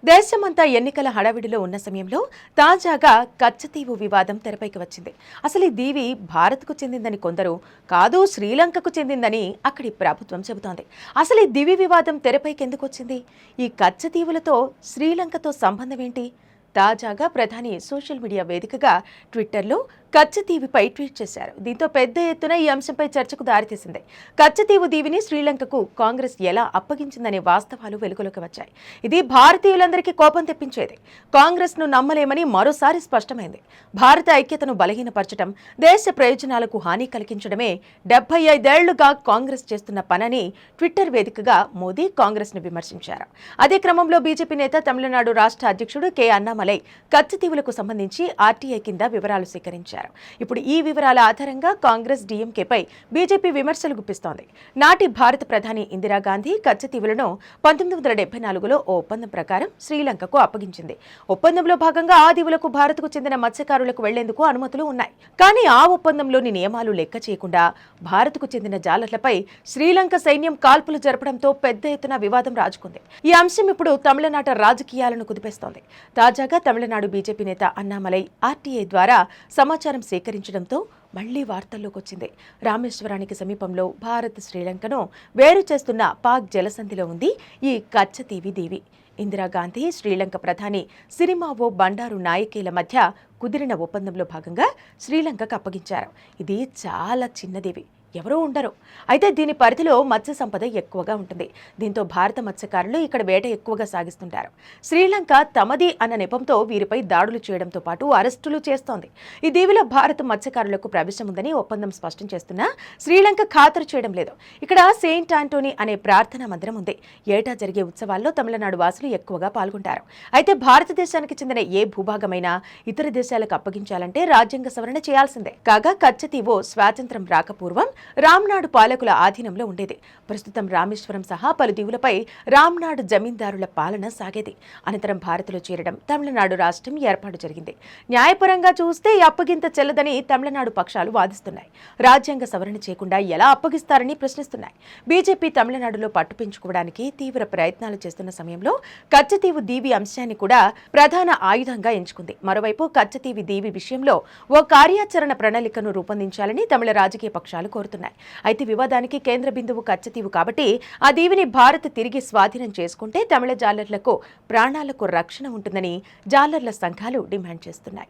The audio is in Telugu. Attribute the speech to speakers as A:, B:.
A: దేశమంతా ఎన్నికల హడావిడిలో ఉన్న సమయంలో తాజాగా కచ్చతీవు వివాదం తెరపైకి వచ్చింది. అసలు ఈ దీవి భారత్కు చెందిందని కొందరు, కాదు శ్రీలంకకు చెందిందని అక్కడి ప్రభుత్వం చెబుతోంది. అసలు ఈ దివి వివాదం తెరపైకి ఎందుకు వచ్చింది? ఈ కచ్చతీవులతో శ్రీలంకతో సంబంధం ఏంటి? తాజాగా ప్రధాని సోషల్ మీడియా వేదికగా ట్విట్టర్లో కచ్చతీవిపై ట్వీట్ చేశారు. దీంతో పెద్ద ఎత్తున ఈ అంశంపై చర్చకు దారితీసింది. కచ్చతీవు దీవిని శ్రీలంకకు కాంగ్రెస్ ఎలా అప్పగించిందనే వాస్తవాలు వెలుగులోకి వచ్చాయి. ఇది భారతీయులందరికీ కోపం తెప్పించేది. కాంగ్రెస్ ను నమ్మలేమని మరోసారి స్పష్టమైంది. భారత ఐక్యతను బలహీనపరచడం, దేశ ప్రయోజనాలకు హాని కలిగించడమే 75 ఏళ్లుగా కాంగ్రెస్ చేస్తున్న పనని ట్విట్టర్ వేదికగా మోదీ కాంగ్రెస్ ను విమర్శించారు. అదే క్రమంలో బీజేపీ నేత తమిళనాడు రాష్ట్ర అధ్యక్షుడు కె అన్నామలై కచ్చతీవులకు సంబంధించి ఆర్టీఐ కింద వివరాలు సేకరించారు. ఇప్పుడు ఈ వివరాల ఆధారంగా కాంగ్రెస్ డీఎంకేపై బీజేపీ విమర్శలు గుప్పిస్తోంది. నాటి భారత ప్రధాని ఇందిరాగాంధీ కచ్చతీవులను 1974లో ఓ ఒప్పందం ప్రకారం శ్రీలంకకు అప్పగించింది. ఒప్పందంలో భాగంగా ఆ దీవులకు భారత్కు చెందిన మత్స్యకారులకు వెళ్లేందుకు అనుమతులు ఉన్నాయి. కానీ ఆ ఒప్పందంలోని నియమాలు లెక్క చేయకుండా భారత్కు చెందిన జాలర్లపై శ్రీలంక సైన్యం కాల్పులు జరపడంతో పెద్ద ఎత్తున వివాదం రాజుకుంది. ఈ అంశం ఇప్పుడు తమిళనాట రాజకీయాలను కుదిపేస్తోంది. తాజాగా తమిళనాడు బీజేపీ నేత అన్నామలై ఆర్టీఐ ద్వారా సమాచారం సేకరించడంతో మళ్లీ వార్తల్లోకి వచ్చింది. రామేశ్వరానికి సమీపంలో భారత్ శ్రీలంకను వేరు చేస్తున్న పాక్ జలసంధిలో ఉంది ఈ కచ్చతీవి దీవి. ఇందిరాగాంధీ, శ్రీలంక ప్రధాని సిరిమావో బండారు నాయకేల మధ్య కుదిరిన ఒప్పందంలో భాగంగా శ్రీలంకకు అప్పగించారు. ఇది చాలా చిన్నదీవి, ఎవరూ ఉండరు. అయితే దీని పరిధిలో మత్స్య సంపద ఎక్కువగా ఉంటుంది. దీంతో భారత మత్స్యకారులు ఇక్కడ వేట ఎక్కువగా సాగిస్తుంటారు. శ్రీలంక తమది అన్న నెపంతో వీరిపై దాడులు చేయడంతో పాటు అరెస్టులు చేస్తోంది. ఈ దీవిలో భారత మత్స్యకారులకు ప్రవేశం ఉందని ఒప్పందం స్పష్టం చేస్తున్నా శ్రీలంక ఖాతరు చేయడం లేదు. ఇక్కడ సెయింట్ ఆంటోనీ అనే ప్రార్థనా మందిరం ఉంది. ఏటా జరిగే ఉత్సవాల్లో తమిళనాడు వాసులు ఎక్కువగా పాల్గొంటారు. అయితే భారతదేశానికి చెందిన ఏ భూభాగమైనా ఇతర దేశాలకు అప్పగించాలంటే రాజ్యాంగ సవరణ చేయాల్సిందే. కాగా కచ్చతీవు స్వాతంత్ర్యం రాకపూర్వం రామ్నాడు పాలకుల ఆధీనంలో ఉండేది. ప్రస్తుతం రామేశ్వరం సహా పలు దీవులపై రామ్నాడు జమీందారుల పాలన సాగేది. అనంతరం భారత్లో చేరడం, తమిళనాడు రాష్ట్రం ఏర్పాటు జరిగింది. న్యాయపరంగా చూస్తే ఈ అప్పగింత చెల్లదని తమిళనాడు పక్షాలు వాదిస్తున్నాయి. రాజ్యాంగ సవరణ చేయకుండా ఎలా అప్పగిస్తారని ప్రశ్నిస్తున్నాయి. బీజేపీ తమిళనాడులో పట్టు పెంచుకోవడానికి తీవ్ర ప్రయత్నాలు చేస్తున్న సమయంలో కచ్చతీవు దీవి అంశాన్ని కూడా ప్రధాన ఆయుధంగా ఎంచుకుంది. మరోవైపు కచ్చతీవి దీవి విషయంలో ఓ కార్యాచరణ ప్రణాళికను రూపొందించాలని తమిళ రాజకీయ పక్షాలు కోరుతున్నాయి. అయితే వివాదానికి కేంద్ర బిందువు కచ్చతీవు కాబట్టి ఆ దీవిని భారత్ తిరిగి స్వాధీనం చేసుకుంటే తమిళ జాలర్లకు ప్రాణాలకు రక్షణ ఉంటుందని జాలర్ల సంఘాలు డిమాండ్ చేస్తున్నాయి.